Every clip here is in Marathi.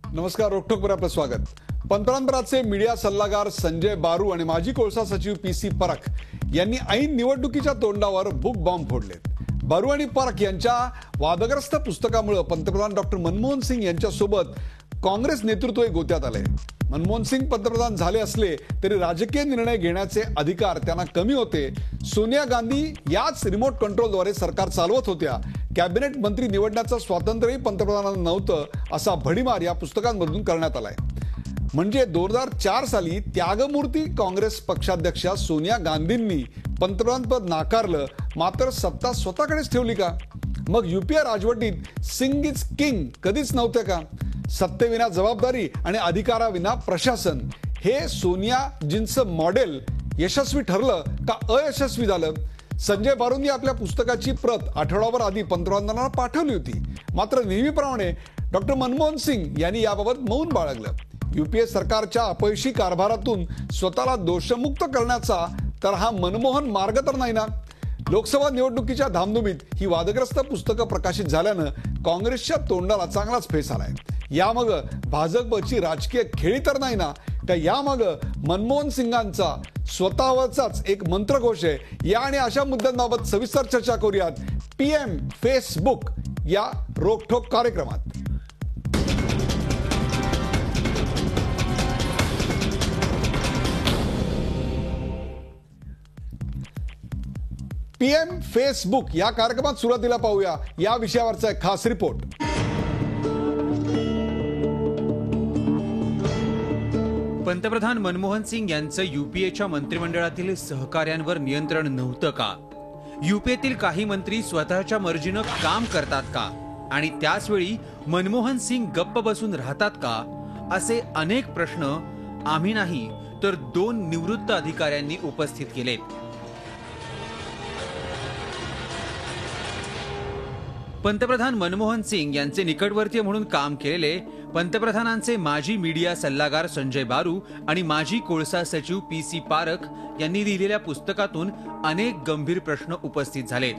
नमस्कार, रोखठोकवर आपलं स्वागत. पंतप्रधानपदाचे मीडिया सल्लागार संजय बारू आणि माजी कोळसा सचिव पीसी परख यांनी ऐन निवडणुकीच्या तोंडावर बुक बॉम्ब फोडलेत. बारू आणि परख यांच्या वादग्रस्त पुस्तकामुळे पंतप्रधान डॉक्टर मनमोहन सिंग यांच्यासोबत काँग्रेस नेतृत्व गोत्यात आले. मनमोहन सिंग पंतप्रधान झाले असले तरी राजकीय निर्णय घेण्याचे अधिकार त्यांना कमी होते. सोनिया गांधी याच रिमोट कंट्रोलद्वारे सरकार चालवत होत्या. कॅबिनेट मंत्री निवडण्याचं स्वातंत्र्यही पंतप्रधानांना नव्हतं, असा भडीमार या पुस्तकांमधून करण्यात आलाय. म्हणजे 2004 साली त्यागमूर्ती काँग्रेस पक्षाध्यक्षा सोनिया गांधींनी पंतप्रधानपद नाकारलं, मात्र सत्ता स्वतःकडेच ठेवली का? मग युपीए राजवटीत सिंग इज किंग कधीच नव्हते का? सत्तेविना जबाबदारी आणि अधिकाराविना प्रशासन हे सोनियाजींचं मॉडेल यशस्वी ठरलं का अयशस्वी झालं? संजय बारूंनी आपल्या पुस्तकाची प्रत आठवडाभर आधी पंतप्रधानांना पाठवली होती. मात्र नेहमीप्रमाणे डॉक्टर मनमोहन सिंग यांनी याबाबत मौन बाळगलं. युपीए सरकारच्या अपयशी कारभारातून स्वतःला दोषमुक्त करण्याचा तर हा मनमोहन मार्ग तर नाही ना. लोकसभा निवडणुकीच्या धामधुमीत ही वादग्रस्त पुस्तकं प्रकाशित झाल्यानं काँग्रेसच्या तोंडाला चांगलाच फेस आलाय. यामग भाजपची राजकीय खेळी तर नाही ना, का यामग मनमोहन सिंगांचा स्वतःवरचाच एक मंत्रघोष आहे? या आणि अशा मुद्द्यांबाबत सविस्तर चर्चा करूयात PM फेसबुक या रोखठोक कार्यक्रमात. PM फेसबुक या कार्यक्रमात सुरुवातीला पाहूया या विषयावरचा एक खास रिपोर्ट. पंतप्रधान मनमोहन सिंग यांचं युपीएच्या मंत्रिमंडळातील सहकार्यांवर नियंत्रण नव्हतं का? युपीएतील काही मंत्री स्वतःच्या मर्जीनं काम करतात का? आणि त्याच वेळी मनमोहन सिंग गप्प बसून राहतात का? असे अनेक प्रश्न आम्ही नाही तर 2 निवृत्त अधिकाऱ्यांनी उपस्थित केलेत. पंतप्रधान मनमोहन सिंग यांचे निकटवर्तीय म्हणून काम केलेले पंतप्रधानांचे माजी मीडिया सल्लागार संजय बारू आणि माजी कोळसा सचिव पीसी पारख यांनी लिहिलेल्या पुस्तकातून अनेक गंभीर प्रश्न उपस्थित झालेत.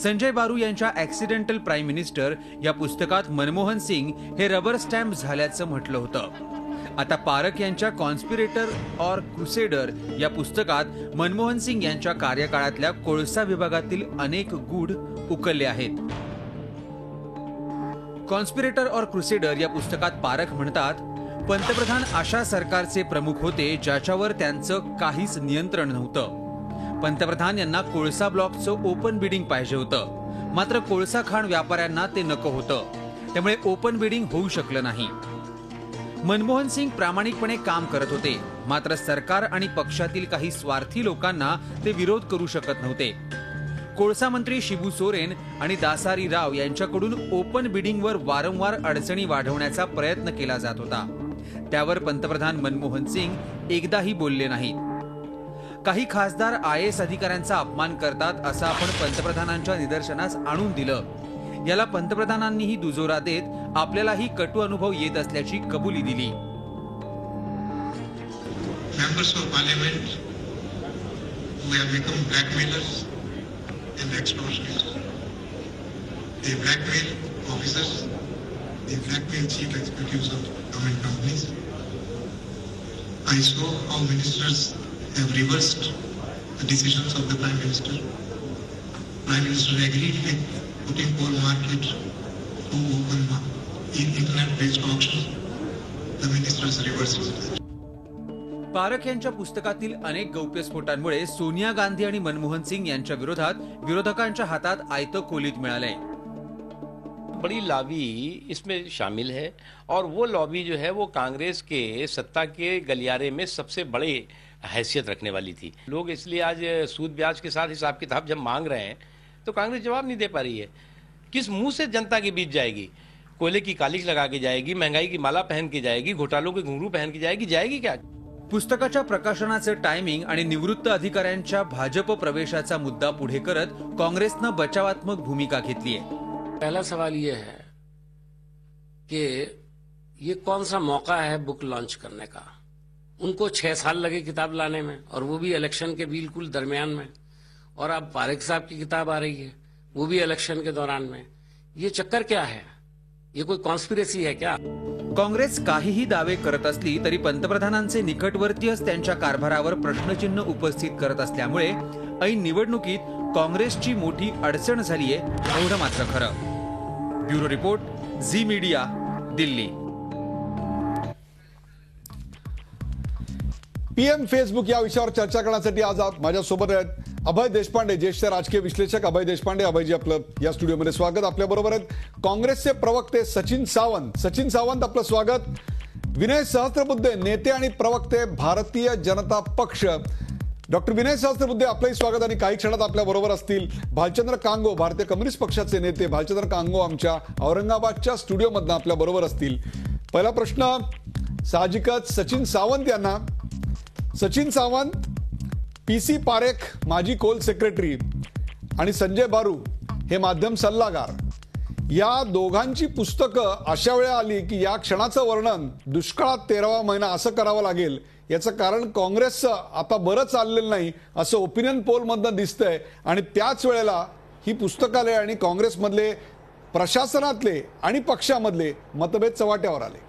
संजय बारू यांच्या ॲक्सिडेंटल प्राईम मिनिस्टर या पुस्तकात मनमोहन सिंग हे रबर स्टॅम्प झाल्याचं म्हटलं होतं. आता पारख यांच्या कॉन्स्पिरेटर और क्रुसेडर या पुस्तकात मनमोहन सिंग यांच्या कार्यकाळातल्या कोळसा विभागातील अनेक गूढ उकलले आहेत. कॉन्स्पिरेटर और क्रुसेडर या पुस्तकात पारख म्हणतात, पंतप्रधान अशा सरकारचे प्रमुख होते ज्याच्यावर त्यांचं काहीच नियंत्रण नव्हतं. पंतप्रधान यांना कोळसा ब्लॉकचं ओपन बिडिंग पाहिजे होतं, मात्र कोळसा खाण व्यापाऱ्यांना ते नको होतं, त्यामुळे ओपन बिडिंग होऊ शकलं नाही. मनमोहन सिंग प्रामाणिकपणे काम करत होते, मात्र सरकार आणि पक्षातील काही स्वार्थी लोकांना ते विरोध करू शकत नव्हते. कोळसा मंत्री शिबू सोरेन आणि दासारी राव यांच्याकडून ओपन बिडिंगवर वारंवार अडचणी वाढवण्याचा प्रयत्न केला जात होता. त्यावर पंतप्रधान मनमोहन सिंग एकदाही बोलले नाहीत. काही खासदार IAS अधिकाऱ्यांचा अपमान करतात असं आपण पंतप्रधानांच्या निदर्शनास आणून दिलं. याला पंतप्रधानांनीही दुजोरा देत आपल्यालाही कटू अनुभव येत असल्याची कबुली दिली. Members of Parliament who have become blackmailers and extortionists. They blackmail officers, they blackmail chief executives of government companies. I saw how ministers have reversed the decisions of the Prime Minister. Prime Minister agreed with putting coal market to open in internet-based auction. The ministers reversed it. पारख यांच्या पुस्तकातील अनेक गौप्यस्फोटांमुळे सोनिया गांधी आणि मनमोहन सिंग यांच्या विरोधात विरोधकांच्या हातात आयतं खोलीत मिळालंय. बड़ी लॉबी इसमें शामिल है और वो लॉबी जो है वो कांग्रेस के सत्ता के गलियारे में सबसे बड़े हैसियत रखने वाली थी. लोग इसलिए आज सूद ब्याज के साथ हिसाब किताब जब मांग रहे हैं तो कांग्रेस जवाब नहीं दे पा रही है. किस मुंह से जनता के बीच जाएगी? कोयले की कालिख लगा के जाएगी, महंगाई की माला पहन के जाएगी, घोटालों के घुंघरू पहन के जाएगी क्या? पुस्तकाच्या प्रकाशनाचे टायमिंग आणि निवृत्त अधिकाऱ्यांच्या भाजप प्रवेशाचा मुद्दा पुढे करत काँग्रेसनं बचावात्मक भूमिका घेतली आहे. पहला सवाल ये है कि ये कौन सा मौका है बुक लॉन्च करने का? उनको 6 साल लगे किताब लाने में, और वो भी इलेक्शन के बिल्कुल दरमियान में, और अब पारेख साहब की किताब आ रही है, वो भी इलेक्शन के दौरान में। ये चक्कर क्या है? ये कोई कॉन्स्पिरेसी है क्या? काँग्रेस काहीही दावे करत असली तरी पंतप्रधानांचे निकटवर्तीयच त्यांच्या कारभारावर प्रश्नचिन्ह उपस्थित करत असल्यामुळे ऐन निवडणुकीत काँग्रेसची मोठी अडचण झालीये एवढं मात्र खरं। Bureau report, Zee media, Delhi. PM Facebook या विषयावर चर्चा करण्यासाठी आज माझ्यासोबत आहेत अभय देशपांडे, ज्येष्ठ राजकीय विश्लेषक अभय देशपांडे। अभयजी, आपलं या स्टुडिओमध्ये स्वागत। आपल्या बरोबर आहेत काँग्रेसचे प्रवक्ते सचिन सावंत। सचिन सावंत, आपलं स्वागत। विनय सहस्त्रबुद्धे, नेते आणि प्रवक्ते, भारतीय जनता पक्ष। डॉक्टर विनय सहस्त्रबुद्धे, आपलंही स्वागत। आणि काही क्षणात आपल्या बरोबर असतील भालचंद्र कांगो, भारतीय कम्युनिस्ट पक्षाचे नेते। भालचंद्र कांगो आमच्या औरंगाबादच्या स्टुडिओमधनं आपल्या बरोबर असतील। पहिला प्रश्न साहजिकच सचिन सावंत यांना। सचिन सावंत, पीसी पारेख माजी कोल सेक्रेटरी आणि संजय बारू हे माध्यम सल्लागार, या दोघांची पुस्तकं अशा वेळा आली की या क्षणाचं वर्णन दुष्काळात 13वा महिना असं करावं लागेल। याचं कारण काँग्रेसचं आता बरं चाललेलं नाही असं ओपिनियन पोलमधनं दिसतंय। आणि त्याच वेळेला ही पुस्तकालय आणि काँग्रेसमधले, प्रशासनातले आणि पक्षामधले मतभेद चव्हाट्यावर आले।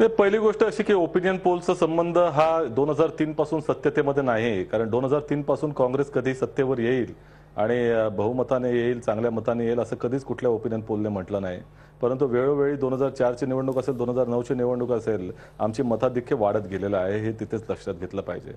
पहिली गोष्ट अशी की ओपिनियन पोलचा संबंध हा 2003 पासून सत्यतेमध्ये नाही, कारण 2003 पासून काँग्रेस कधी सत्तेवर येईल आणि बहुमताने येईल, चांगल्या मताने येईल असं कधीच कुठल्या ओपिनियन पोलने म्हटलं नाही। परंतु वेळोवेळी 2004ची निवडणूक असेल, 2009ची निवडणूक असेल, आमची मताधिक्य वाढत गेलेलं आहे, हे तिथेच लक्षात घेतलं पाहिजे।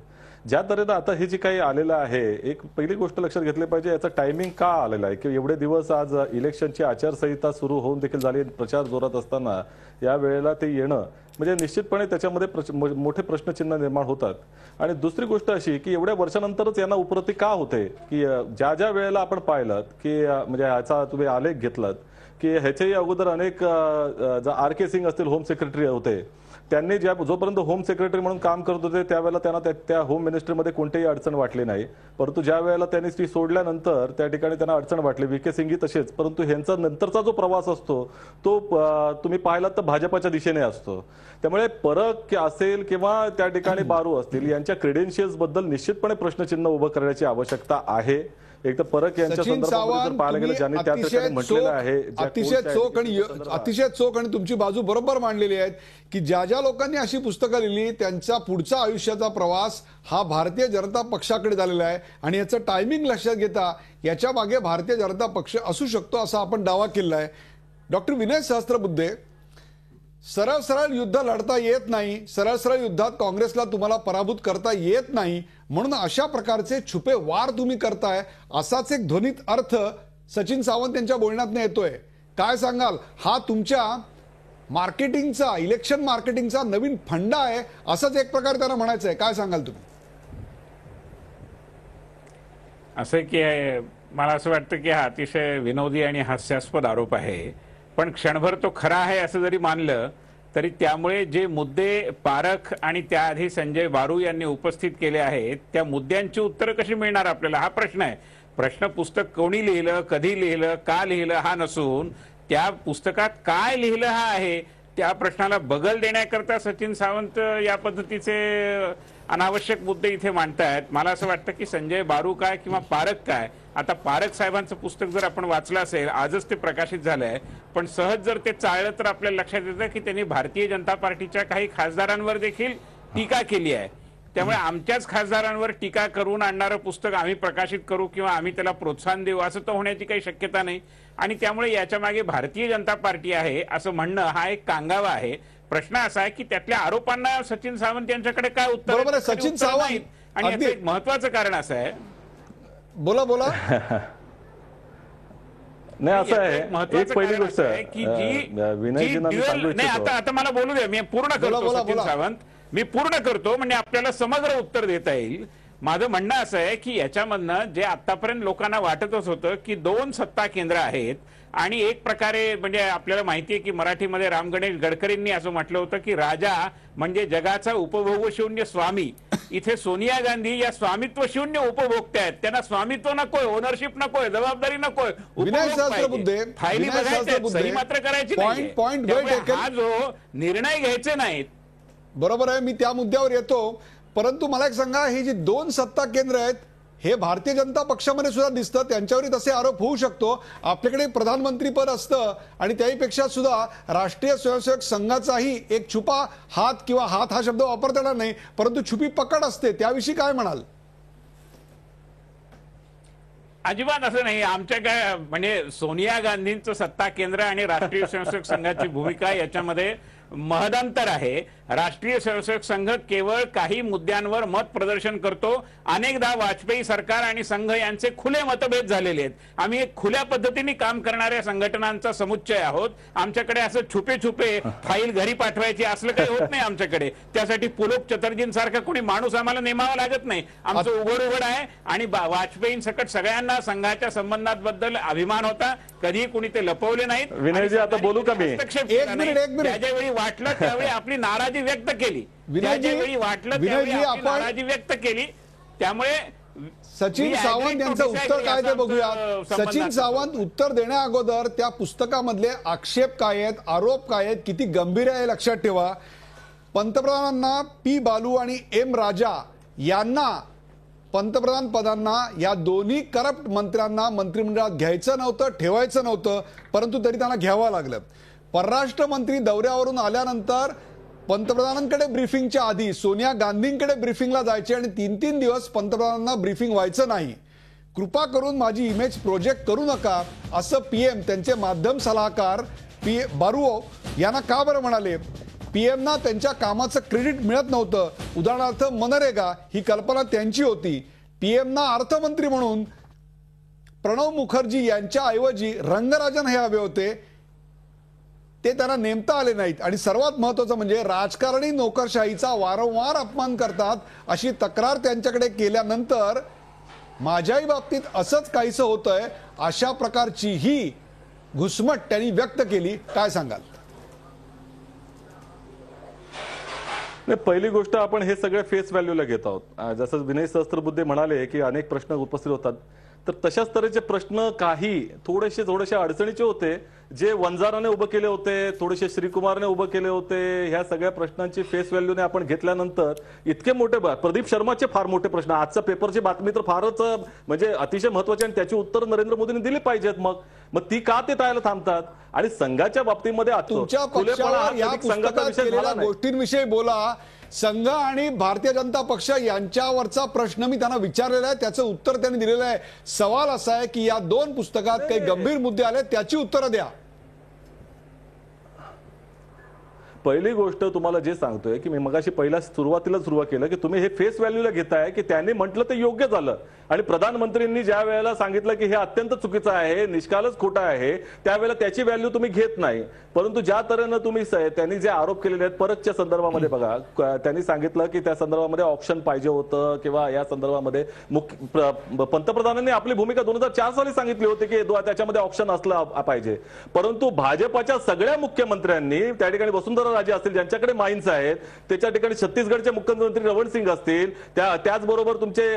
ज्या तऱ्हेनं आता हे जे काही आलेलं आहे, एक पहिली गोष्ट लक्षात घेतली पाहिजे, याचं टायमिंग का आलेलं आहे की एवढे दिवस आज इलेक्शनची आचारसंहिता सुरू होऊन देखील झाली, प्रचार जोरात असताना या वेळेला ते येणं म्हणजे निश्चितपणे त्याच्यामध्ये मोठे प्रश्नचिन्ह निर्माण होतात। आणि दुसरी गोष्ट अशी की एवढ्या वर्षानंतरच यांना उपरती का होते की ज्या ज्या वेळेला आपण पाहिलं की म्हणजे ह्याचा तुम्ही आलेख घेतलात की ह्याच्याही अगोदर अनेक आर के सिंग असतील, होम सेक्रेटरी होते, त्यांनी जोपर्यंत होम सेक्रेटरी म्हणून काम करत होते त्यावेळेला त्यांना त्या होम मिनिस्ट्रीमध्ये कोणतीही अडचण वाटली नाही। परंतु ज्या वेळेला त्यांनी ती सोडल्यानंतर त्या ठिकाणी त्यांना अडचण वाटली। व्ही.के. सिंगही तसेच। परंतु ह्यांचा नंतरचा जो प्रवास असतो तो तुम्ही पाहिलात तर भाजपाच्या दिशेने असतो। त्यामुळे परक असेल किंवा त्या ठिकाणी बारू असतील, यांच्या क्रेडेन्शियल्स बद्दल निश्चितपणे प्रश्नचिन्ह उभं करण्याची आवश्यकता आहे। एक तर परक यांच्या संदर्भात पाहायला गेलं, ज्यांनी त्या ठिकाणी म्हटलेलं आहे, अतिशय चोख आणि तुमची बाजू बरोबर मांडलेली आहे की ज्या ज्या लोकांनी अशी पुस्तकं लिहिली त्यांचा पुढचा आयुष्याचा प्रवास हा भारतीय जनता पक्षाकडे झालेला आहे। आणि याचं टायमिंग लक्षात घेता याच्या मागे भारतीय जनता पक्ष असू शकतो असा आपण दावा केला आहे। डॉक्टर विनय सहस्त्रबुद्धे, सरळ सरळ युद्ध लढता येत नाही, सरळ सरळ युद्धात काँग्रेसला तुम्हाला पराभूत करता येत नाही, म्हणून अशा प्रकारचे छुपे वार तुम्ही करताय असाच एक ध्वनित अर्थ सचिन सावंत यांच्या बोलण्यातून येतोय। काय सांगाल? हा तुमच्या मार्केटिंगचा, इलेक्शन मार्केटिंगचा नवीन फंडा आहे असंच एक प्रकारे त्यांना म्हणायचं आहे, काय सांगाल तुम्ही? असं की मला असं वाटतं की हा अतिशय विनोदी आणि हास्यास्पद आरोप आहे, पण क्षणभर तो खरा आहे असं जरी मानलं तरी त्यामुळे जे मुद्दे पारख आणि त्याआधी संजय बारू यांनी उपस्थित केले आहेत त्या मुद्द्यांची उत्तरं कशी मिळणार आपल्याला, हा प्रश्न आहे। प्रश्न पुस्तक कोणी लिहिलं, कधी लिहिलं, का लिहिलं हा नसून त्या पुस्तकात काय लिहिलं हा आहे। त्या प्रश्नाला बगल देण्याकरता सचिन सावंत या पद्धतीचे अनावश्यक मुद्दे इथे मांडतायत। मला असं वाटतं की संजय बारू काय किंवा पारख काय, आता पारख साहेबांचं पुस्तक जर आपण वाचलं असेल, आजच ते प्रकाशित झालंय, पण सहज जर ते चाळलं तर आपल्याला लक्षात येतं की त्यांनी भारतीय जनता पार्टीच्या काही खासदारांवर देखील टीका केली आहे। त्यामुळे आमच्याच खासदारांवर टीका करून आणणारं पुस्तक आम्ही प्रकाशित करू किंवा आम्ही त्याला प्रोत्साहन देऊ असं तर होण्याची काही शक्यता नाही। आणि त्यामुळे याच्या मागे भारतीय जनता पार्टी आहे असं म्हणणं हा एक कांगावा आहे। प्रश्न असा आहे की त्यातल्या आरोपांना सचिन सावंत यांच्याकडे काय उत्तर? बरोबर आहे सचिन सावंत, आणि याचं एक महत्वाचं कारण असं आहे, बोला बोला नाही असं आहे, एक पहिली गोष्ट की नाही आता मला बोलू द्या, मी पूर्ण करतो सचिन सावंत, मी पूर्ण करतो म्हणजे आपल्याला समग्र उत्तर देता येईल। माझं म्हणणं असं आहे की याच्यामधनं जे आतापर्यंत लोकांना वाटतच होतं की 2 सत्ता केंद्र आहेत आणि एक प्रकारे म्हणजे आपल्याला माहिती आहे की मराठीमध्ये राम गणेश गडकरींनी असं म्हटलं होतं की राजा म्हणजे जगाचा उपभोग शून्य स्वामी, इथे सोनिया गांधी या स्वामित्व शून्य उपभोक्ते आहेत, त्यांना स्वामित्व नकोय, ओनरशिप नकोय, जबाबदारी नकोय, फायली बघायच्या, सही मात्र करायची नाही। हा जो निर्णय घ्यायचे नाहीत, बरोबर आहे, मी त्या मुद्द्यावर येतो। परंतु मला एक सांगा, ही जी 2 सत्ता केंद्र आहेत हे भारतीय जनता पक्षामध्ये सुद्धा दिसतं, त्यांच्यावरही तसे आरोप होऊ शकतो. आपल्याकडे प्रधानमंत्री पद असतं आणि त्याहीपेक्षा सुद्धा राष्ट्रीय स्वयंसेवक संघाचाही एक छुपा हात किंवा हात हा शब्द वापरता येणार नाही, परंतु छुपी पकड असते. त्याविषयी काय म्हणाल? अजिबात असं नाही. आमच्या काय म्हणजे सोनिया गांधींचं सत्ता केंद्र आणि राष्ट्रीय स्वयंसेवक संघाची भूमिका याच्यामध्ये महदंतर आहे. राष्ट्रीय स्वयंसेवक संघ केवळ काही मुद्द्यांवर मत प्रदर्शन करतो. अनेकदा वाजपेयी सरकार आणि संघ यांचे खुले मतभेद झालेले आहेत. आम्ही एक खुल्या पद्धतीने काम करणाऱ्या संघटनांचा समुच्चय आहोत. आमच्याकडे असं छुपे छुपे फाईल घरी पाठवायची असलं काही होत नाही आमच्याकडे. त्यासाठी पुलोक चटर्जींसारखा कोणी माणूस आम्हाला नेमावा लागत नाही. आमचं उघड उघड आहे आणि वाजपेयींसकट सगळ्यांना संघाच्या संबंधांबद्दल अभिमान होता. कधीही कोणी ते लपवले नाहीत. विनयजी, आता बोलू का मी? एक मिनिट. ज्यावेळी वाटलं त्यावेळी आपली नाराजी व्यक्त केली. ज्यावेळी वाटलं त्यावेळी आपली नाराजी व्यक्त केली. त्यामुळे सचिन सावंत यांचं उत्तर काय ते बघूया. सचिन सावंत उत्तर देण्या अगोदर त्या पुस्तकामधले आक्षेप काय आहेत, आरोप काय आहेत, किती गंभीर आहे लक्षात ठेवा. पंतप्रधानांना पी बालू आणि एम राजा यांना पंतप्रधान पदांना या दोन्ही करप्ट मंत्र्यांना मंत्रिमंडळात घ्यायचं नव्हतं, ठेवायचं नव्हतं, परंतु तरी त्यांना घ्यावं लागलं. परराष्ट्र मंत्री दौऱ्यावरून आल्यानंतर पंतप्रधानांकडे ब्रीफिंगच्या आधी सोनिया गांधींकडे ब्रीफिंगला जायचे आणि 3-3 दिवस पंतप्रधानांना ब्रीफिंग व्हायचं नाही. कृपा करून माझी इमेज प्रोजेक्ट करू नका असं पीएम त्यांचे माध्यम सल्लागार बारू यांना का बरं म्हणाले? पीएमना त्यांच्या कामाचं क्रेडिट मिळत नव्हतं. उदाहरणार्थ मनरेगा ही कल्पना त्यांची होती. पीएमना अर्थमंत्री म्हणून प्रणव मुखर्जी यांच्या ऐवजी रंगराजन हे हवे होते, ते त्यांना नेमता आले नाहीत. आणि सर्वात महत्वाचं म्हणजे राजकारणी नोकरशाहीचा वारंवार अपमान करतात अशी तक्रार त्यांच्याकडे केल्यानंतर माझ्याही बाबतीत असंच काहीसं होतंय अशा प्रकारची ही घुसमट त्यांनी व्यक्त केली. काय सांगाल? पहिली गोष्ट, आपण हे सगळे फेस व्हॅल्यूला घेत आहोत. जसं विनय सहस्त्रबुद्धे म्हणाले की अनेक प्रश्न उपस्थित होतात, तर तशाच तऱ्हेचे प्रश्न काही थोडेसे अडचणीचे होते जे वंजाराने उभं केले होते, थोडेसे श्रीकुमारने उभं केले होते. ह्या सगळ्या प्रश्नांची फेस व्हॅल्यूने आपण घेतल्यानंतर इतके मोठे प्रदीप शर्माचे फार मोठे प्रश्न, आजच्या पेपरची बातमी तर फारच म्हणजे अतिशय महत्वाची आणि त्याची उत्तर नरेंद्र मोदींनी दिली पाहिजेत. मग ती का ते टाळायला थांबतात? आणि संघाच्या बाबतीमध्ये तुमच्या पक्षावर या पुस्तकात केलेल्या गोष्टींविषयी बोला. संघ आणि भारतीय जनता पक्ष यांच्यावरचा प्रश्न मी त्यांना विचारलेला आहे, त्याचं उत्तर त्यांनी दिलेलं आहे. सवाल असा आहे की या दोन पुस्तकात काही गंभीर मुद्दे आले, त्याची उत्तरं द्या. पहिली गोष्ट तुम्हाला जे सांगतोय की मी मगाशी सुरुवातीला सुरुवात केलं की तुम्ही हे फेस व्हॅल्यूला घेताय की त्यांनी म्हटलं ते योग्य झालं आणि प्रधानमंत्र्यांनी ज्या वेळेला सांगितलं की हे अत्यंत चुकीचं आहे, निष्काळच खोटं आहे, त्यावेळेला त्याची व्हॅल्यू तुम्ही घेत नाही. परंतु ज्या तऱ्हेनं तुम्ही त्यांनी जे आरोप केलेले आहेत परकच्या संदर्भामध्ये बघा, त्यांनी सांगितलं की त्या संदर्भामध्ये ऑप्शन पाहिजे होतं किंवा या संदर्भामध्ये पंतप्रधानांनी आपली भूमिका 2004 साली सांगितली होती की त्याच्यामध्ये ऑप्शन असलं पाहिजे. परंतु भाजपच्या सगळ्या मुख्यमंत्र्यांनी त्या ठिकाणी वसुंधरा राजे असतील ज्यांच्याकडे माइन्स आहेत, त्याच्या ठिकाणी छत्तीसगडचे मुख्यमंत्री रमण सिंग असतील, त्याचबरोबर तुमचे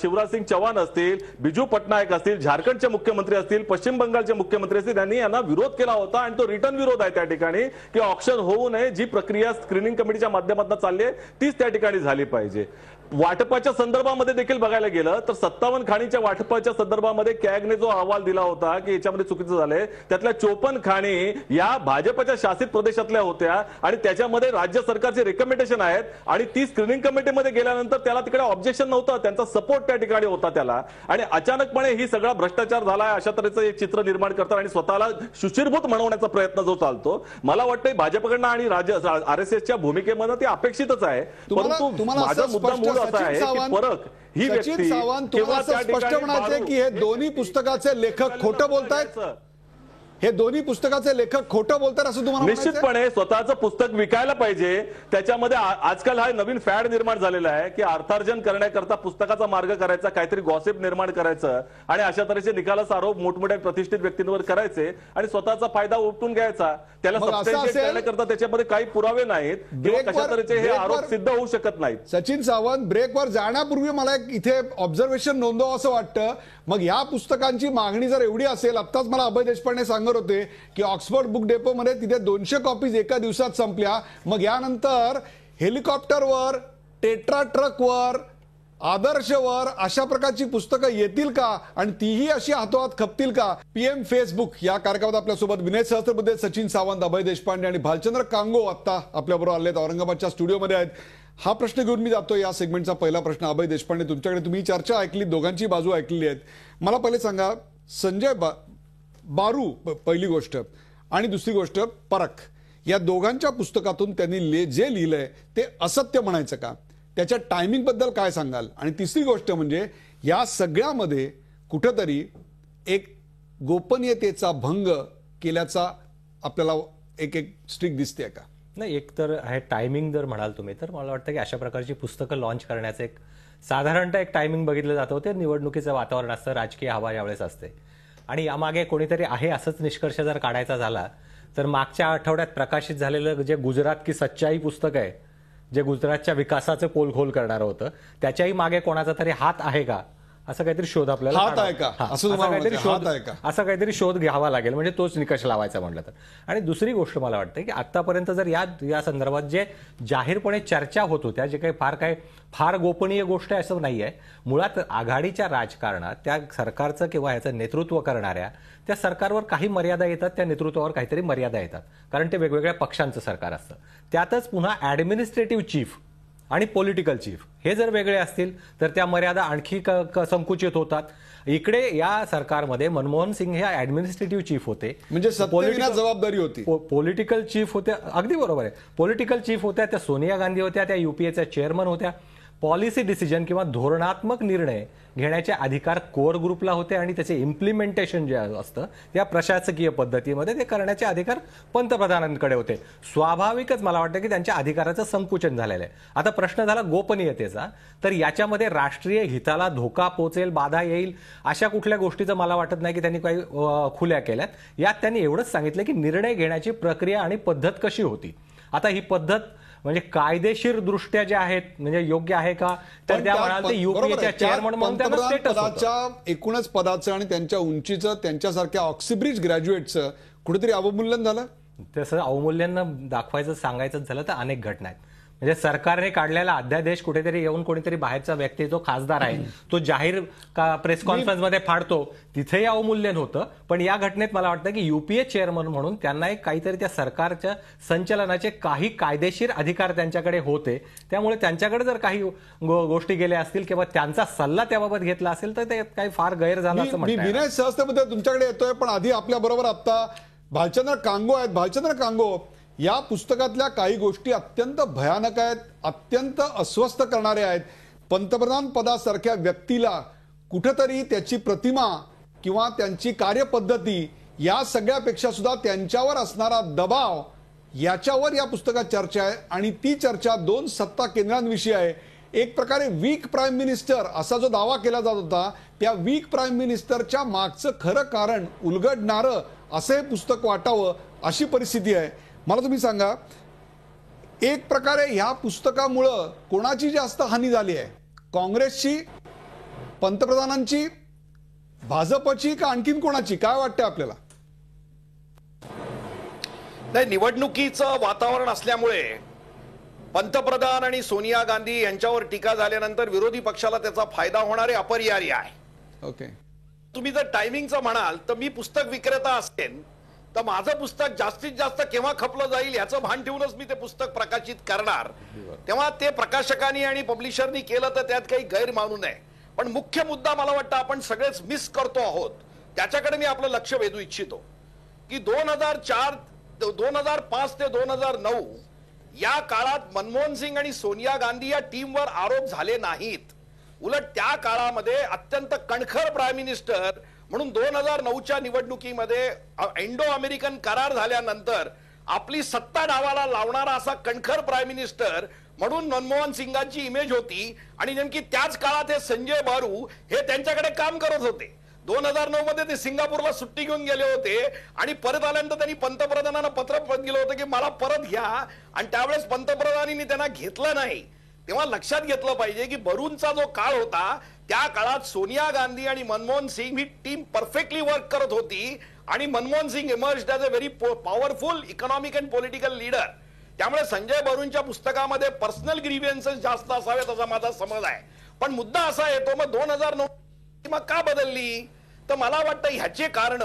शिवराज सिंग चौहान असतील, बिजू पटनायक असतील, झारखंडचे मुख्यमंत्री असतील, पश्चिम बंगालचे मुख्यमंत्री असतील, त्यांनी यांना विरोध केला होता आणि तो रिटर्न विरोध आहे त्या ठिकाणी की ऑप्शन होऊ नये. जी प्रक्रिया स्क्रीनिंग कमिटीच्या माध्यमातून चालली आहे तीच त्या ठिकाणी झाली पाहिजे. वाटपाच्या संदर्भामध्ये देखील बघायला गेलं तर 57 खाणीच्या वाटपाच्या संदर्भामध्ये कॅगने जो अहवाल दिला होता की याच्यामध्ये चुकीचं झालंय, त्यातल्या 54 खाणी या भाजपच्या शासित प्रदेशातल्या होत्या आणि त्याच्यामध्ये राज्य सरकारचे रिकमेंडेशन आहेत आणि ती स्क्रीनिंग कमिटीमध्ये गेल्यानंतर त्याला तिकडे ऑब्जेक्शन नव्हतं, त्यांचा सपोर्ट त्या ठिकाणी होता त्याला. आणि अचानकपणे ही सगळा भ्रष्टाचार झालाय अशा तऱ्हेचं एक चित्र निर्माण करतात आणि स्वतःला सुशीरभूत म्हणवण्याचा प्रयत्न जो चालतो, मला वाटतं भाजपकडनं आणि RSSच्या भूमिकेमध्ये ते अपेक्षितच आहे. परंतु माझा मुद्दा मूळ असा आहे की परक ही व्यक्ती किंवा स्पष्ट म्हणायचे की हे दोन्ही पुस्तकाचे लेखक खोटं बोलतायत, हे दोन्ही पुस्तकाचे लेखक खोटं बोलतात असं तुम्हाला निश्चितपणे स्वतःचं पुस्तक विकायला पाहिजे. त्याच्यामध्ये आजकाल हा नवीन फॅड निर्माण झालेला आहे की अर्थार्जन करण्याकरता पुस्तकाचा मार्ग करायचा, काहीतरी गॉसिप निर्माण करायचं आणि अशा तऱ्हेचे निकालाचा आरोप मोठमोठ्या प्रतिष्ठित व्यक्तींवर करायचे आणि स्वतःचा फायदा उपटून घ्यायचा. त्याला सबस्टॅन्शिएट करण्याकरता त्याच्यामध्ये काही पुरावे नाहीत किंवा कशा तऱ्हेचे हे आरोप सिद्ध होऊ शकत नाहीत. सचिन सावंत, ब्रेकवर जाण्यापूर्वी मला एक इथे ऑब्झर्वेशन नोंदवावं असं वाटतं. मग या पुस्तकांची मागणी जर एवढी असेल, आत्ताच मला अभय देशपांडे सांगत होते की ऑक्सफर्ड बुक डेपो मध्ये तिथे 200 कॉपीज एका दिवसात संपल्या. मग यानंतर हेलिकॉप्टरवर, टेट्रा ट्रकवर आदर्शवर अशा प्रकारची पुस्तकं येतील का आणि तीही अशी हातोहात खपतील का? PM फेसबुक या कार्यक्रमात आपल्यासोबत विनय सहस्त्रबुद्धे, सचिन सावंत, अभय देशपांडे आणि भालचंद्र कांगो आता आपल्याबरोबर आलेत, औरंगाबादच्या स्टुडिओमध्ये आहेत. हा प्रश्न घेऊन मी जातो. या सेगमेंटचा पहिला प्रश्न अभय देशपांडे तुमच्याकडे. तुम्ही चर्चा ऐकली, दोघांची बाजू ऐकलेली आहेत. मला पहिले सांगा, संजय बारू पहिली गोष्ट आणि दुसरी गोष्ट परख, या दोघांच्या पुस्तकातून त्यांनी जे लिहिलंय ते असत्य म्हणायचं का? त्याच्या टायमिंग बद्दल काय सांगाल? आणि तिसरी गोष्ट म्हणजे या सगळ्यामध्ये कुठेतरी एक गोपनीयतेचा भंग केल्याचा आपल्याला एक स्ट्रिक दिसते का? नाही, एक तर हे टायमिंग जर म्हणाल तुम्ही तर मला वाटतं की अशा प्रकारची पुस्तकं लॉन्च करण्याचं एक साधारणतः एक टायमिंग बघितलं जातं. ते निवडणुकीचं वातावरण असतं, राजकीय हवा यावेळेस असते आणि यामागे कोणीतरी आहे असंच निष्कर्ष जर काढायचा झाला तर मागच्या आठवड्यात प्रकाशित झालेलं जे गुजरात की सच्चाई पुस्तक आहे, जे गुजरातच्या विकासाचं पोलखोल करणारं होतं, त्याच्याही मागे कोणाचा तरी हात आहे का असं काहीतरी शोध आपल्याला असं काहीतरी शोध घ्यावा लागेल, म्हणजे तोच निकष लावायचा म्हटलं तर. आणि दुसरी गोष्ट मला वाटतं की आतापर्यंत जर या संदर्भात जे जाहीरपणे चर्चा होत होत्या, जे काही फार गोपनीय गोष्ट आहे असं नाहीये. मुळात आघाडीच्या राजकारणात त्या सरकारचं किंवा ह्याचं नेतृत्व करणाऱ्या त्या सरकारवर काही मर्यादा येतात, त्या नेतृत्वावर काहीतरी मर्यादा येतात, कारण ते वेगवेगळ्या पक्षांचं सरकार असतं. त्यातच पुन्हा ऍडमिनिस्ट्रेटिव्ह चीफ आणि पॉलिटिकल चीफ हे जर वेगळे असतील तर त्या मर्यादा आणखी संकुचित होतात. इकडे या सरकारमध्ये मनमोहन सिंग हे ऍडमिनिस्ट्रेटिव्ह चीफ होते, म्हणजे जबाबदारी होती. पॉलिटिकल चीफ होत्या, अगदी बरोबर आहे, पॉलिटिकल चीफ होत्या, त्या सोनिया गांधी होत्या, त्या UPAच्या चेअरमन होत्या. पॉलिसी डिसिजन किंवा धोरणात्मक निर्णय घेण्याचे अधिकार कोर ग्रुपला होते आणि त्याचे इम्प्लिमेंटेशन जे असतं त्या प्रशासकीय पद्धतीमध्ये ते करण्याचे अधिकार पंतप्रधानांकडे होते. स्वाभाविकच मला वाटतं की त्यांच्या अधिकाराचं संकुचन झालेलं आहे. आता प्रश्न झाला गोपनीयतेचा, तर याच्यामध्ये राष्ट्रीय हिताला धोका पोचेल, बाधा येईल अशा कुठल्या गोष्टीचं मला वाटत नाही की त्यांनी काही खुल्या केल्यात. यात त्यांनी एवढंच सांगितलं की निर्णय घेण्याची प्रक्रिया आणि पद्धत कशी होती. आता ही पद्धत म्हणजे कायदेशीर दृष्ट्या जे आहेत म्हणजे योग्य आहे का, तर त्या म्हणाल ते UPAच्या चेअरमन म्हणून त्यांना स्टेटस पदाच्या एकूणच पदाचं आणि त्यांच्या उंचीचं त्यांच्यासारख्या ऑक्सिब्रिज ग्रॅज्युएटचं कुठेतरी अवमूल्यन झालं. तसं अवमूल्यन दाखवायचं सांगायचं झालं तर अनेक घटना आहेत. म्हणजे सरकारने काढलेला अध्यादेश कुठेतरी येऊन कोणीतरी बाहेरचा व्यक्ती जो खासदार आहे तो जाहीर प्रेस कॉन्फरन्समध्ये फाडतो, तिथेही अवमूल्यन होतं. पण या घटनेत मला वाटतं की UPA चेअरमन म्हणून त्यांना एक काहीतरी त्या सरकारच्या संचलनाचे काही कायदेशीर अधिकार त्यांच्याकडे होते. त्यामुळे त्यांच्याकडे जर काही गोष्टी गेल्या असतील किंवा त्यांचा सल्ला त्याबाबत घेतला असेल तर ते काही फार गैर झालं असं म्हणतात. विनय सहस्त्रबुद्धे तुमच्याकडे येतोय, पण आधी आपल्या बरोबर आता भालचंद्र कांगो आहेत. भालचंद्र कांगो, या पुस्तकातल्या काही गोष्टी अत्यंत भयानक आहेत, अत्यंत अस्वस्थ करणाऱ्या आहेत. पंतप्रधान पदासारख्या व्यक्तीला कुठेतरी त्याची प्रतिमा किंवा त्यांची कार्यपद्धती या सगळ्यापेक्षा सुद्धा त्यांच्यावर असणारा दबाव याच्यावर या पुस्तकात चर्चा आहे. आणि ती चर्चा 2 सत्ता केंद्रांविषयी आहे. एक प्रकारे वीक प्राईम मिनिस्टर असा जो दावा केला जात होता, त्या वीक प्राईम मिनिस्टरच्या मागचं खरं कारण उलगडणारं असं हे पुस्तक वाटावं अशी परिस्थिती आहे. मला तुम्ही सांगा, एक प्रकारे ह्या पुस्तकामुळं कोणाची जास्त हानी झाली आहे? काँग्रेसची, पंतप्रधानांची, भाजपची का आणखीन कोणाची? काय वाटतं आपल्याला? नाही, निवडणुकीचं वातावरण असल्यामुळे पंतप्रधान आणि सोनिया गांधी यांच्यावर टीका झाल्यानंतर विरोधी पक्षाला त्याचा फायदा होणारे अपरिहार्य आहे. ओके, तुम्ही जर टायमिंगचं म्हणाल तर मी पुस्तक विक्रेता असेन तर माझं पुस्तक जास्तीत जास्त केव्हा खपलं जाईल याचं भान ठेवूनच मी ते पुस्तक प्रकाशित करणार. तेव्हा ते प्रकाशकांनी आणि पब्लिशरनी केलं तर त्यात काही गैर मानू नये. पण मुख्य मुद्दा मला वाटतं आपण सगळेच मिस करतो आहोत, त्याच्याकडे मी आपलं लक्ष वेधू इच्छितो की 2005 ते 2009 या काळात मनमोहन सिंग आणि सोनिया गांधी या टीमवर आरोप झाले नाहीत. उलट त्या काळामध्ये अत्यंत कणखर प्राईम मिनिस्टर म्हणून 2009च्या निवडणुकीमध्ये इंडो अमेरिकन करार झाल्यानंतर आपली सत्ता डावाला लावणारा असा कणखर प्राईम मिनिस्टर म्हणून मनमोहन सिंगांची इमेज होती. आणि नेमकी त्याच काळात हे संजय बारू हे त्यांच्याकडे काम करत होते. 2009 मध्ये ते सिंगापूरला सुट्टी घेऊन गेले होते आणि परत आल्यानंतर त्यांनी पंतप्रधानांना पत्र दिलं होतं की मला परत घ्या, आणि त्यावेळेस पंतप्रधानांनी त्यांना घेतलं नाही. तेव्हा लक्षात घेतलं पाहिजे की बरूंचा जो काळ होता त्या काळात सोनिया गांधी आणि मनमोहन सिंग ही टीम परफेक्टली वर्क करत होती आणि Manmohan Singh emerged as a very powerful economic and political leader. त्यामुळे संजय बारूंच्या पुस्तकामध्ये पर्सनल ग्रीव्हन्सेस जास्त असावेत असा माझा समज आहे. पण मुद्दा असा येतो मग 2009 मग का बदलली? तर मला वाटतं ह्याचे कारण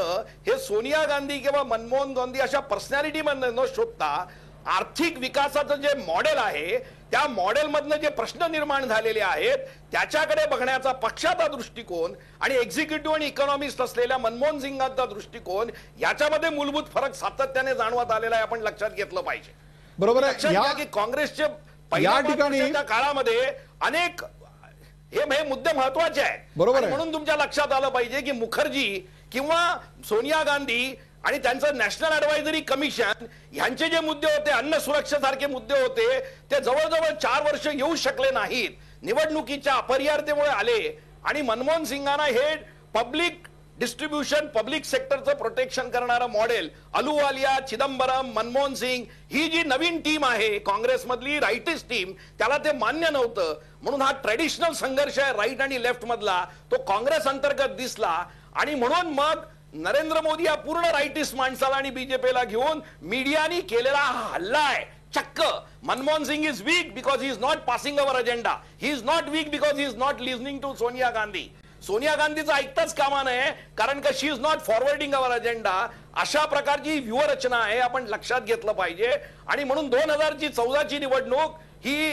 हे सोनिया गांधी किंवा मनमोहन गांधी अशा पर्सनॅलिटी मध्ये न शोधता आर्थिक विकासाचं जे मॉडेल आहे त्या मॉडेलमधनं जे प्रश्न निर्माण झालेले आहेत त्याच्याकडे बघण्याचा पक्षाचा दृष्टिकोन आणि एक्झिक्युटिव्ह आणि इकॉनॉमिस्ट असलेल्या मनमोहन सिंगांचा दृष्टिकोन याच्यामध्ये मूलभूत फरक सातत्याने जाणवत आलेला आहे. आपण लक्षात घेतलं पाहिजे. बरोबर लक्षात आहे. घ्या की काँग्रेसचे पहिल्या ठिकाणी काळामध्ये अनेक हे मुद्दे महत्वाचे आहेत. बरोबर आहे. म्हणून तुमच्या लक्षात आलं पाहिजे की मुखर्जी किंवा सोनिया गांधी आणि त्यांचं नॅशनल ऍडवायझरी कमिशन यांचे जे मुद्दे होते, अन्न सुरक्षेसारखे मुद्दे होते, ते जवळजवळ 4 वर्ष येऊ शकले नाहीत. निवडणुकीच्या अपरिहार्यतेमुळे आले आणि मनमोहन सिंगांना हे पब्लिक डिस्ट्रीब्युशन, पब्लिक सेक्टरचं प्रोटेक्शन करणारं मॉडेल, अहलुवालिया, चिदंबरम, मनमोहन सिंग ही जी नवीन टीम आहे काँग्रेसमधली राईटिस्ट टीम, त्याला ते मान्य नव्हतं. म्हणून हा ट्रेडिशनल संघर्ष आहे राईट आणि लेफ्ट मधला, तो काँग्रेस अंतर्गत दिसला. आणि म्हणून मग नरेंद्र मोदी या पूर्ण राईटिस्ट माणसाला आणि बीजेपीला घेऊन मीडियानी केलेला हा हल्ला आहे. चक्क Manmohan Singh is weak because he is not passing our agenda, he is not weak because he is not listening to Sonia Gandhi. Sonia गांधीचं ऐकताच कामा नये कारण का she is not forwarding our agenda. अशा प्रकारची व्यूहरचना आहे, आपण लक्षात घेतलं पाहिजे. आणि म्हणून 2014ची निवडणूक ही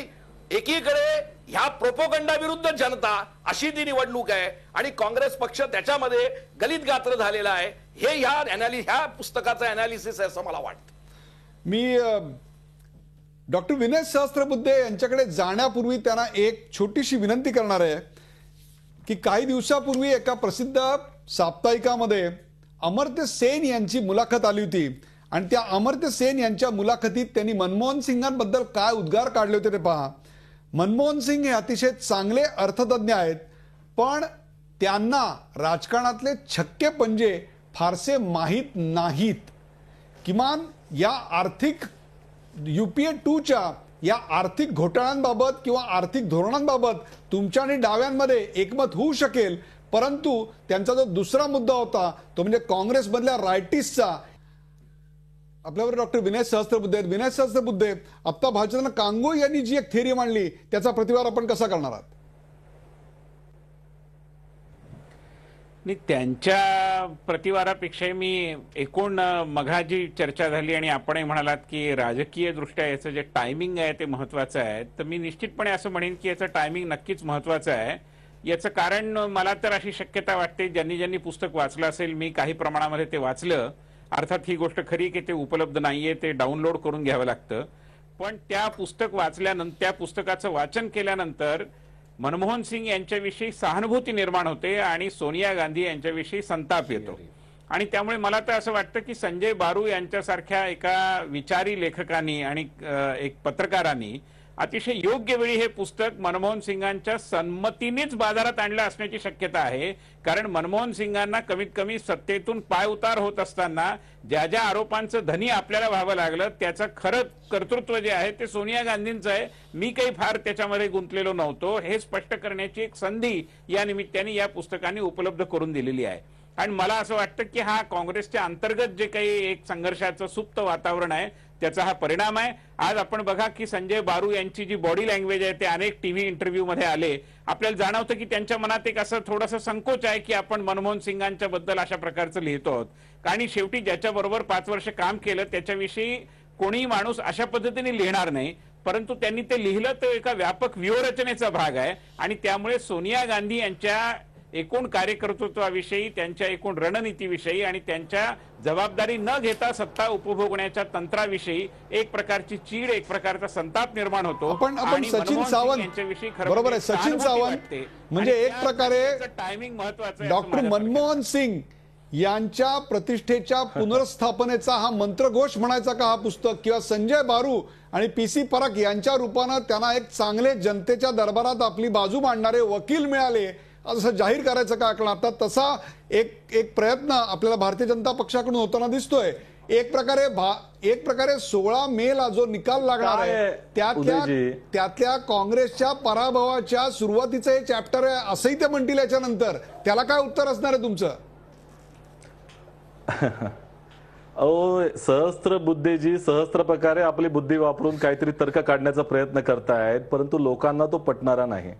एकीकडे ह्या प्रोपोगंडा विरुद्ध जनता अशी ती निवडणूक आहे आणि काँग्रेस पक्ष त्याच्यामध्ये गलित गात्र झालेला आहे. हे ह्या पुस्तकाचं अनालिसिस आहे असं मला वाटतं. मी डॉक्टर विनय सहस्त्रबुद्धे यांच्याकडे जाण्यापूर्वी त्यांना एक छोटीशी विनंती करणार आहे की काही दिवसापूर्वी एका प्रसिद्ध साप्ताहिकामध्ये अमर्त्य सेन यांची मुलाखत आली होती आणि त्या अमर्त्य सेन यांच्या मुलाखतीत त्यांनी मनमोहन सिंगांबद्दल काय उद्गार काढले होते ते पहा. मनमोहन सिंग हे अतिशय चांगले अर्थतज्ञ आहेत, पण त्यांना राजकारणातले छक्के पंजे फारसे माहीत नाहीत. किमान या आर्थिक UPA 2च्या या आर्थिक घोटाळ्यांबाबत किंवा आर्थिक धोरणांबाबत तुमच्या आणि डाव्यांमध्ये एकमत होऊ शकेल, परंतु त्यांचा जो दुसरा मुद्दा होता तो म्हणजे काँग्रेसमधल्या रायटिस्टचा. आपल्यावर डॉक्टर विनय सहस्त्रबुद्धे आहेत. विनय सहस्त्रबुद्धे, आत्ता भाजपनं कांगो यांनी जी एक थिअरी मांडली त्याचा प्रतिवाद आपण कसा करणार आहात? त्यांच्या प्रतिवादापेक्षा मी एकूण मघा जी चर्चा झाली आणि आपणही म्हणालात की राजकीय दृष्ट्या याचं जे टायमिंग आहे ते महत्वाचं आहे, तर मी निश्चितपणे असं म्हणेन की याचं टायमिंग नक्कीच महत्वाचं आहे. याचं कारण मला तर अशी शक्यता वाटते, ज्यांनी ज्यांनी पुस्तक वाचलं असेल, मी काही प्रमाणामध्ये ते वाचलं, अर्थात ही गोष्ट खरी की ते उपलब्ध नाहीये, ते डाउनलोड करून घ्यावं लागतं. पण त्या पुस्तक वाचल्यानंतर, त्या पुस्तकाचं वाचन केल्यानंतर मनमोहन सिंग यांच्याविषयी सहानुभूती निर्माण होते आणि सोनिया गांधी यांच्याविषयी संताप येतो. आणि त्यामुळे मला तर असं वाटतं की संजय बारू यांच्यासारख्या एका विचारी लेखकांनी आणि एक पत्रकारांनी अतिशय योग्य वेळी हे पुस्तक मनमोहन सिंगांच्या संमतीनेच बाजारात आणलं असण्याची शक्यता आहे. कारण मनमोहन सिंगांना कमीत कमी सत्तेतून पायउतार होत असताना ज्या ज्या आरोपांचं धनी आपल्याला व्हावं लागलं त्याचं खरं कर्तृत्व जे आहे ते सोनिया गांधींचं आहे. मी काही फार त्याच्यामध्ये गुंतलेलो नव्हतो, हे स्पष्ट करण्याची एक संधी या निमित्ताने या पुस्तकाने उपलब्ध करून दिलेली आहे. आणि मला असं वाटतं की हा काँग्रेसच्या अंतर्गत जे काही एक संघर्षाचं सुप्त वातावरण आहे त्याचा हा परिणाम आहे. आज आपण बघा की संजय बारू यांची जी बॉडी लँग्वेज आहे ते अनेक टीव्ही इंटरव्ह्यू मध्ये आले, आपल्याला जाणवतं की त्यांच्या मनात एक असं थोडंसं संकोच आहे की आपण मनमोहन सिंगांच्या बद्दल अशा प्रकारचं लिहितो आहोत. आणि शेवटी ज्याच्याबरोबर 5 वर्ष काम केलं त्याच्याविषयी कोणीही माणूस अशा पद्धतीने लिहिणार नाही, परंतु त्यांनी ते लिहिलं तर एका व्यापक व्यूहरचनेचा भाग आहे. आणि त्यामुळे सोनिया गांधी यांच्या एकूण कार्यकर्तृत्वाविषयी, त्यांच्या एकूण रणनीतीविषयी आणि त्यांच्या जबाबदारी न घेता सत्ता उपभोगण्याच्या तंत्राविषयी एक प्रकारची चीड, एक प्रकारचा संताप निर्माण होतो. आपण सचिन सावंत यांच्याविषयी बरोबर आहे. सचिन सावंत म्हणजे एक प्रकारे टायमिंग महत्वाचं. डॉक्टर मनमोहन सिंग यांच्या प्रतिष्ठेच्या पुनर्स्थापनेचा हा मंत्रघोष म्हणायचा का हा पुस्तक, किंवा संजय बारू आणि PC परख यांच्या रूपानं त्यांना एक चांगले जनतेच्या दरबारात आपली बाजू मांडणारे वकील मिळाले असं जाहीर करायचं का? कारण आता तसा एक प्रयत्न आपल्याला भारतीय जनता पक्षाकडून होताना दिसतोय. एक प्रकारे 16 मेला जो निकाल लागणार आहे त्यातल्या काँग्रेसच्या पराभवाच्या सुरुवातीचं हे चॅप्टर आहे असंही ते म्हणतील. याच्यानंतर त्याला काय उत्तर असणार आहे तुमचं? सहस्त्र बुद्धीजी सहस्त्र प्रकारे आपली बुद्धी वापरून काहीतरी तर्क काढण्याचा प्रयत्न करतायत, परंतु लोकांना तो पटणारा नाही.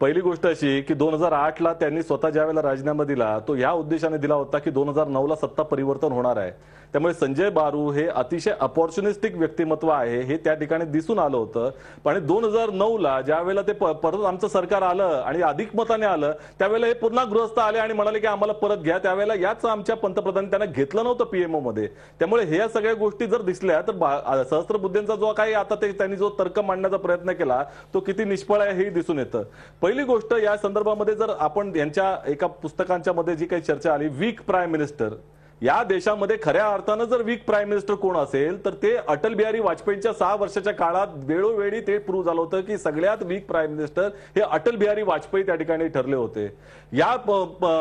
पहिली गोष्ट अशी की 2008ला त्यांनी स्वतः ज्या वेळेला राजीनामा दिला तो या उद्देशाने दिला होता की 2009ला सत्ता परिवर्तन होणार आहे. त्यामुळे संजय बारू हे अतिशय अपॉर्च्युनिस्टिक व्यक्तिमत्व आहे हे त्या ठिकाणी दिसून आलं होतं. पण 2009ला ज्या वेळेला ते परत आमचं सरकार आलं आणि अधिक मताने आलं त्यावेळेला हे पुन्हा गृहस्थ आले आणि म्हणाले की आम्हाला परत घ्या. त्यावेळेला याच आमच्या पंतप्रधानांनी त्यांना घेतलं नव्हतं पीएमओ मध्ये. त्यामुळे ह्या सगळ्या गोष्टी जर दिसल्या तर सहस्त्रबुद्धेंचा जो काही आता त्यांनी जो तर्क मांडण्याचा प्रयत्न केला तो किती निष्फळ आहे हे दिसून येतं. पहिली गोष्ट या संदर्भामध्ये जर आपण यांच्या एका पुस्तकांच्या मध्ये जी काही चर्चा आली वीक प्राईम मिनिस्टर, या देशामध्ये खऱ्या अर्थानं जर वीक प्राईम मिनिस्टर कोण असेल तर ते अटल बिहारी वाजपेयींच्या 6 वर्षाच्या काळात वेळोवेळी ते प्रूव्ह झालं होतं की सगळ्यात वीक प्राईम मिनिस्टर हे अटल बिहारी वाजपेयी त्या ठिकाणी ठरले होते. या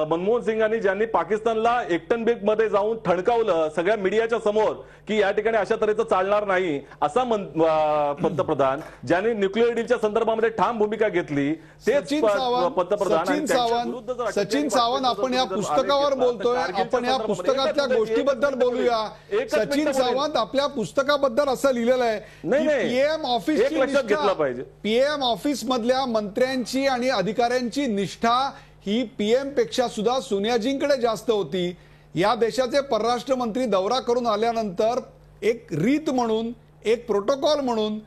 मनमोहन सिंगांनी ज्यांनी पाकिस्तानला एकटनबेग मध्ये जाऊन ठणकावलं सगळ्या मीडियाच्या समोर की या ठिकाणी अशा तऱ्हेचं चालणार नाही असा पंतप्रधान, ज्यांनी न्यूक्लिअर डीलच्या संदर्भामध्ये ठाम भूमिका घेतली तेच पंतप्रधान. सचिन सावंत, आपण या पुस्तकावर बोलतोय, आपण या पुस्तकातल्या गोष्टीबद्दल बोलूया. सचिन सावंत, आपल्या पुस्तकाबद्दल असं लिहिलेलं आहे पीएम ऑफिस लक्षात घेतलं पाहिजे. पीएम ऑफिस मधल्या मंत्र्यांची आणि अधिकाऱ्यांची निष्ठा ही पीएम पेक्षा सुद्धा सोनियाजींकडे जास्त होती. या देशाचे परराष्ट्र मंत्री दौरा करून आल्यानंतर एक रीत म्हणून, एक प्रोटोकॉल म्हणून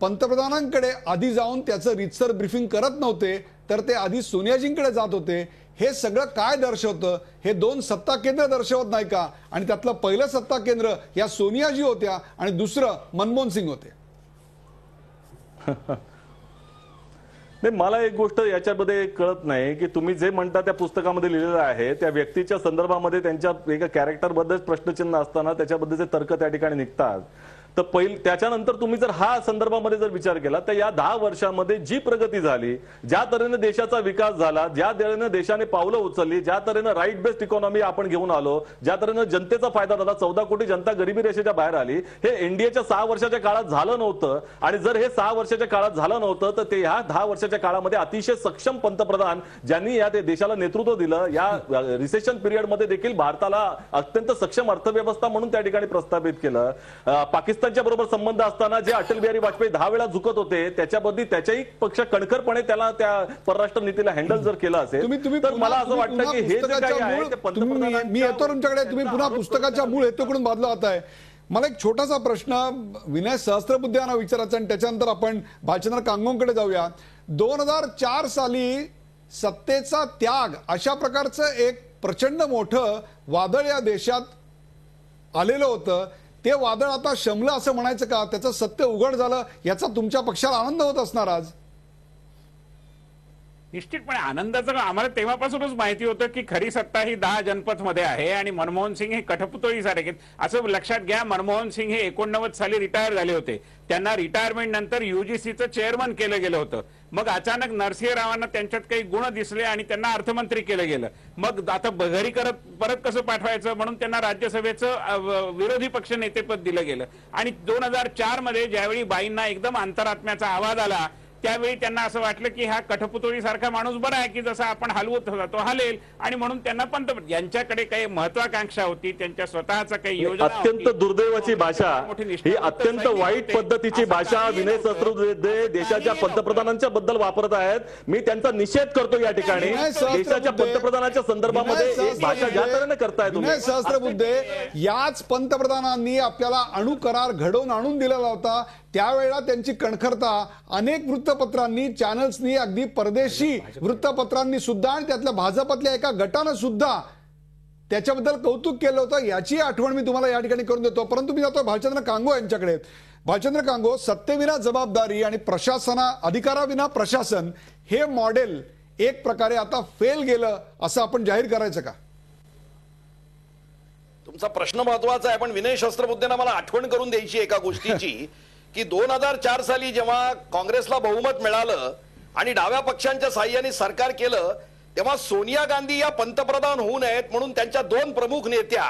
पंतप्रधानांकडे आधी जाऊन त्याचं रीतसर ब्रीफिंग करत नव्हते तर ते आधी सोनियाजींकडे जात होते. हे सगळं काय दर्शवतं? हे 2 सत्ता केंद्र दर्शवत नाही का? आणि त्यातलं पहिलं सत्ता केंद्र या सोनियाजी होत्या आणि दुसरं मनमोहन सिंग होते. नाही, मला एक गोष्ट याच्यामध्ये कळत नाही की तुम्ही जे म्हणता त्या पुस्तकामध्ये लिहिलेलं आहे त्या व्यक्तीच्या संदर्भामध्ये त्यांच्या एका कॅरेक्टरबद्दल प्रश्नचिन्ह असताना त्याच्याबद्दलचे तर्क त्या ठिकाणी निघतात. तर त्याच्यानंतर तुम्ही जर हा संदर्भामध्ये जर विचार केला तर या 10 वर्षामध्ये जी प्रगती झाली, ज्या तऱ्हेने देशाचा विकास झाला, ज्या तऱ्हेने देशाने पावलं उचलली, ज्या तऱ्हेने राईट बेस्ड इकॉनॉमी आपण घेऊन आलो, ज्या तऱ्हेने जनतेचा फायदा झाला, 14 कोटी जनता गरिबी रेषेच्या बाहेर आली, हे एनडीएच्या 6 वर्षाच्या काळात झालं नव्हतं. आणि जर हे 6 वर्षाच्या काळात झालं नव्हतं तर ते ह्या 10 वर्षाच्या काळामध्ये अतिशय सक्षम पंतप्रधान ज्यांनी या देशाला नेतृत्व दिलं, या रिसेशन पिरियडमध्ये देखील भारताला अत्यंत सक्षम अर्थव्यवस्था म्हणून त्या ठिकाणी प्रस्थापित केलं. पाकिस्तानच्या बरोबर संबंध असताना जे अटल बिहारी वाजपेयी 10 वेळा झुकत होते त्याच्याबद्दल त्याच्याही पक्ष कणखरपणे त्याला त्या परराष्ट्र नीतीला हँडल जर केलं असेल तर मला असं वाटतं की हे जे काही आहे ते पंतप्रधान, मी येतो तुमच्याकडे, तुम्ही पुन्हा पुस्तकाच्या मूळ हेतूकडून बाजला होताय. मला एक छोटासा प्रश्न विनय सहस्त्रबुद्धे यांना विचारायचा आणि त्याच्यानंतर आपण भालचंद्र कांगोंकडे जाऊया. 2004 साली सत्तेचा त्याग अशा प्रकारचं एक प्रचंड मोठं वादळ या देशात आलेलं होतं. ते वादळ आता शमलं असं म्हणायचं का? त्याचं सत्य उघड झालं याचा तुमच्या पक्षाला आनंद होत असणार आज? निश्चितपणे आनंदाचं आम्हाला तेव्हापासूनच माहिती होतं की खरी सत्ता ही 10 जनपथ मध्ये आहे आणि मनमोहन सिंग हे कठपुतळी सारखे. असं लक्षात घ्या, मनमोहन सिंग हे 89 साली रिटायर झाले होते. त्यांना रिटायरमेंट नंतर युजीसीचं चेअरमन केलं गेलं होतं. मग अचानक नरसिंह रावांना त्यांच्यात काही गुण दिसले आणि त्यांना अर्थमंत्री केलं गेलं. मग आता घरी परत कसं पाठवायचं म्हणून त्यांना राज्यसभेचं विरोधी पक्ष नेतेपद दिलं गेलं. आणि 2004 मध्ये ज्यावेळी बाईंना एकदम अंतरात्म्याचा आवाज आला त्यावेळी त्यांना असं वाटलं की हा कठपुतळी सारखा माणूस बरा आहे की जसा आपण हलवत तो हलेल, आणि म्हणून त्यांना पंतप्रधान यांच्याकडे काही महत्वाकांक्षा होती, त्यांच्या स्वतःचा काही योजना. अत्यंत दुर्दैवाची भाषा, ही अत्यंत वाईट पद्धतीची भाषा विनय सहस्त्रबुद्धे देशाच्या पंतप्रधानांच्या बद्दल वापरत आहेत. मी त्यांचा निषेध करतो या ठिकाणी. देशाच्या पंतप्रधानाच्या संदर्भामध्ये भाषा ज्या तऱ्हेने करताय तुम्ही. विनय सहस्त्रबुद्धे, याच पंतप्रधानांनी आपल्याला अणु करार घडवून आणून दिलेला होता. त्यावेळेला त्यांची कणखरता अनेक वृत्तपत्रांनी, चॅनल्सनी, अगदी परदेशी वृत्तपत्रांनी सुद्धा आणि त्यातल्या भाजपातल्या एका गटानं सुद्धा त्याच्याबद्दल कौतुक केलं होतं. याची आठवण मी तुम्हाला या ठिकाणी करून देतो. परंतु मी जातो भालचंद्र कांगो यांच्याकडे. भालचंद्र कांगो, सत्तेविना जबाबदारी आणि अधिकाराविना प्रशासन हे मॉडेल एक प्रकारे आता फेल गेलं असं आपण जाहीर करायचं का? तुमचा प्रश्न महत्वाचा आहे, पण विनय सहस्त्रबुद्धेंना मला आठवण करून द्यायची एका गोष्टीची की 2004 साली जेव्हा काँग्रेसला बहुमत मिळालं आणि डाव्या पक्षांच्या साह्याने सरकार केलं तेव्हा सोनिया गांधी या पंतप्रधान होऊ नयेत म्हणून त्यांच्या 2 प्रमुख नेत्या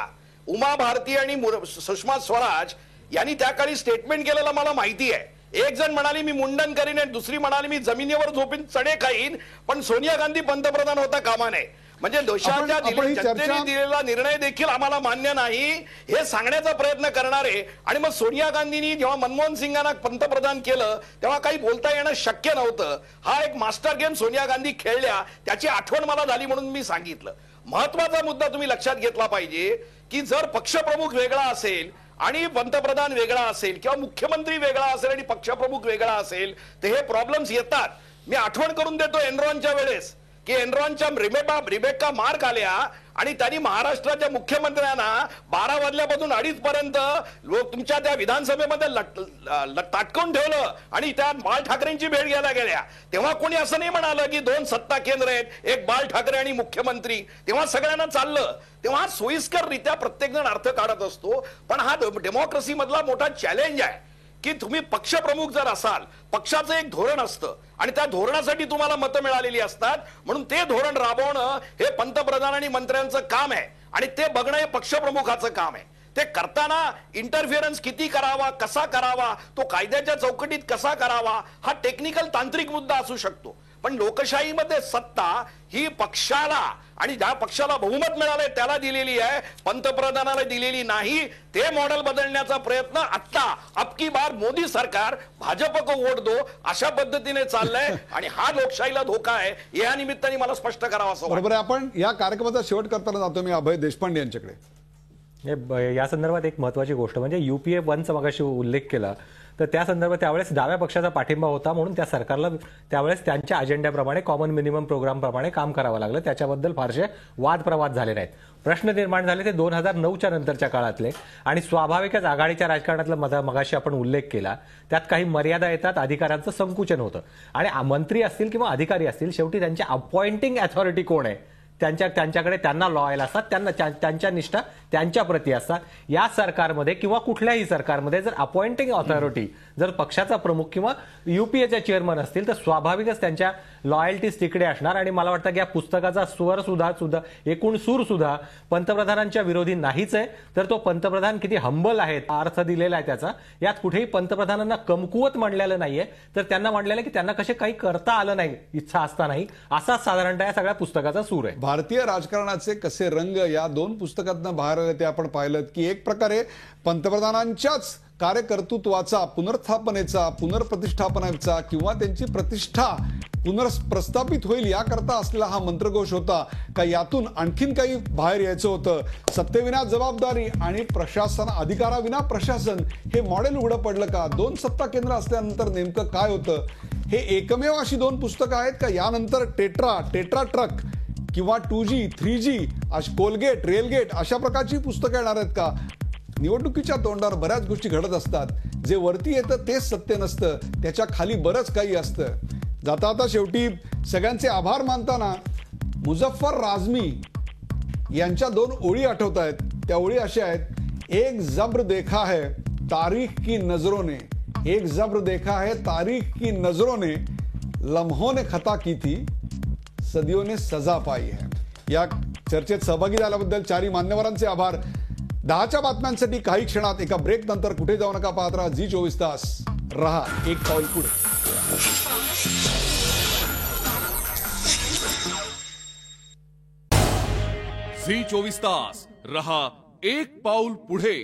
उमा भारती आणि सुषमा स्वराज यांनी त्या काळी स्टेटमेंट केलेलं मला माहिती आहे. एक जण म्हणाली मी मुंडन करीन आणि दुसरी म्हणाली मी जमिनीवर झोपीन चणे खाईन, पण सोनिया गांधी पंतप्रधान होता कामा नये. म्हणजे देशाच्या आपण ही जनतेने चर्चा दिलेला निर्णय देखील आम्हाला मान्य नाही हे सांगण्याचा प्रयत्न करणारे आणि मग सोनिया गांधींनी जेव्हा मनमोहन सिंगांना पंतप्रधान केलं तेव्हा काही बोलता येणं शक्य नव्हतं. हा एक मास्टर गेम सोनिया गांधी खेळल्या त्याची आठवण मला झाली म्हणून मी सांगितलं. महत्वाचा मुद्दा तुम्ही लक्षात घेतला पाहिजे की जर पक्षप्रमुख वेगळा असेल आणि पंतप्रधान वेगळा असेल किंवा मुख्यमंत्री वेगळा असेल आणि पक्षप्रमुख वेगळा असेल तर हे प्रॉब्लेम्स येतात. मी आठवण करून देतो एनरॉनच्या वेळेस की एनरॉनच्या रिबेक्का मार्क आल्या आणि त्यांनी महाराष्ट्राच्या मुख्यमंत्र्यांना 12 वाजल्यापासून 2:30 पर्यंत तुमच्या त्या विधानसभेमध्ये ताटकून ठेवलं आणि त्या बाळ ठाकरेंची भेट घ्यायला गेल्या. तेव्हा कोणी असं नाही म्हणालं की 2 सत्ता केंद्र आहेत, एक बाळ ठाकरे आणि मुख्यमंत्री. तेव्हा सगळ्यांना चाललं. तेव्हा सोयीस्कररित्या प्रत्येक जण अर्थ काढत असतो. पण हा डेमोक्रेसी मधला मोठा चॅलेंज आहे की तुम्ही पक्षप्रमुख जर असाल, पक्षाचं एक धोरण असतं आणि त्या धोरणासाठी तुम्हाला मतं मिळालेली असतात म्हणून ते धोरण राबवणं हे पंतप्रधान आणि मंत्र्यांचं काम आहे आणि ते बघणं हे पक्षप्रमुखाचं काम आहे. ते करताना इंटरफिअरन्स किती करावा, कसा करावा, तो कायद्याच्या चौकटीत कसा करावा हा टेक्निकल तांत्रिक मुद्दा असू शकतो. पण लोकशाहीमध्ये सत्ता ही पक्षाला आणि ज्या पक्षाला बहुमत मिळालंय त्याला दिलेली आहे, पंतप्रधानाला दिलेली नाही. ते मॉडेल बदलण्याचा प्रयत्न आता अबकी बार मोदी सरकार भाजप को वोट दो अशा पद्धतीने चाललंय आणि हा लोकशाहीला धोका आहे. या निमित्ताने मला स्पष्ट करावं असं बरोबर आहे. आपण या कार्यक्रमाचा शेवट करताना जातो मी अभय देशपांडे यांच्याकडे. या संदर्भात एक महत्वाची गोष्ट म्हणजे UPA 1चा मगाशी उल्लेख केला तर त्या संदर्भात त्यावेळेस डाव्या पक्षाचा पाठिंबा होता म्हणून त्या सरकारला त्यावेळेस त्यांच्या अजेंड्याप्रमाणे कॉमन मिनिमम प्रोग्रामप्रमाणे काम करावं लागलं. त्याच्याबद्दल फारसे वादप्रवाद झाले नाहीत. प्रश्न निर्माण झाले ते 2009च्या नंतरच्या काळातले आणि स्वाभाविकच आघाडीच्या राजकारणातला मगाशी आपण उल्लेख केला त्यात काही मर्यादा येतात, अधिकारांचं संकुचन होतं आणि मंत्री असतील किंवा अधिकारी असतील शेवटी त्यांची अपॉइंटिंग अथॉरिटी कोण आहे त्यांच्याकडे त्यांना लॉयल असतात, त्यांच्या निष्ठा त्यांच्या प्रती असतात. या सरकारमध्ये किंवा कुठल्याही सरकारमध्ये जर अपॉइंटिंग ऑथॉरिटी जर पक्षाचा प्रमुख किंवा UPAचे चेअरमन असतील तर स्वाभाविकच त्यांच्या लॉयल्टीज तिकडे असणार आणि मला वाटतं की या पुस्तकाचा स्वर सुद्धा एकूण सूर सुद्धा पंतप्रधानांच्या विरोधी नाहीच आहे. तर तो पंतप्रधान किती हंबल आहेत अर्थ दिलेला आहे त्याचा. यात कुठेही पंतप्रधानांना कमकुवत म्हणलेलं नाहीये तर त्यांना म्हणलेलं की त्यांना कसे काही करता आलं नाही इच्छा असतानाही असा साधारणतः या सगळ्या पुस्तकाचा सूर आहे. भारतीय राजकारणाचे कसे रंग या 2 पुस्तकातनं बाहेर आले ते आपण पाहिलं की एक प्रकारे पंतप्रधानांच्याच कार्यकर्तृत्वाचा, पुनर्स्थापनेचा, पुनर्प्रतिष्ठापनेचा किंवा त्यांची प्रतिष्ठा पुनर्प्रस्थापित होईल याकरता असलेला हा मंत्रघोष होता का यातून आणखीन काही बाहेर यायचं होतं. सत्तेविना जबाबदारी आणि प्रशासन, अधिकाराविना प्रशासन हे मॉडेल उघडं पडलं का? 2 सत्ता केंद्र असल्यानंतर नेमकं काय होतं? हे एकमेव अशी 2 पुस्तकं आहेत का यानंतर टेट्रा ट्रक किंवा 2G 3G कोलगेट रेलगेट अशा प्रकारची पुस्तकं येणार आहेत का? निवडणुकीच्या तोंडावर बऱ्याच गोष्टी घडत असतात. जे वरती येतं तेच सत्य नसतं, त्याच्या खाली बरंच काही असतं. जाता शेवटी सगळ्यांचे आभार मानताना मुझफ्फर राझमी यांच्या 2 ओळी आठवत आहेत. त्या ओळी अशा आहेत, एक जब्र देखा है तारीख की नजरों ने, एक जब्र देखा है तारीख की नजरों ने, लम्हों ने खता की थी सदियों ने सजा पाई है. या चर्चेत सहभागी झाल्याबद्दल 4 मान्यवरांचे आभार. 10च्या बातम्यांसाठी काही क्षणात एका ब्रेक नंतर कुठे जाऊ नका, पाहत राहा झी24 तास. रहा एक पाऊल पुढे. झी24 तास रहा एक पाऊल पुढे.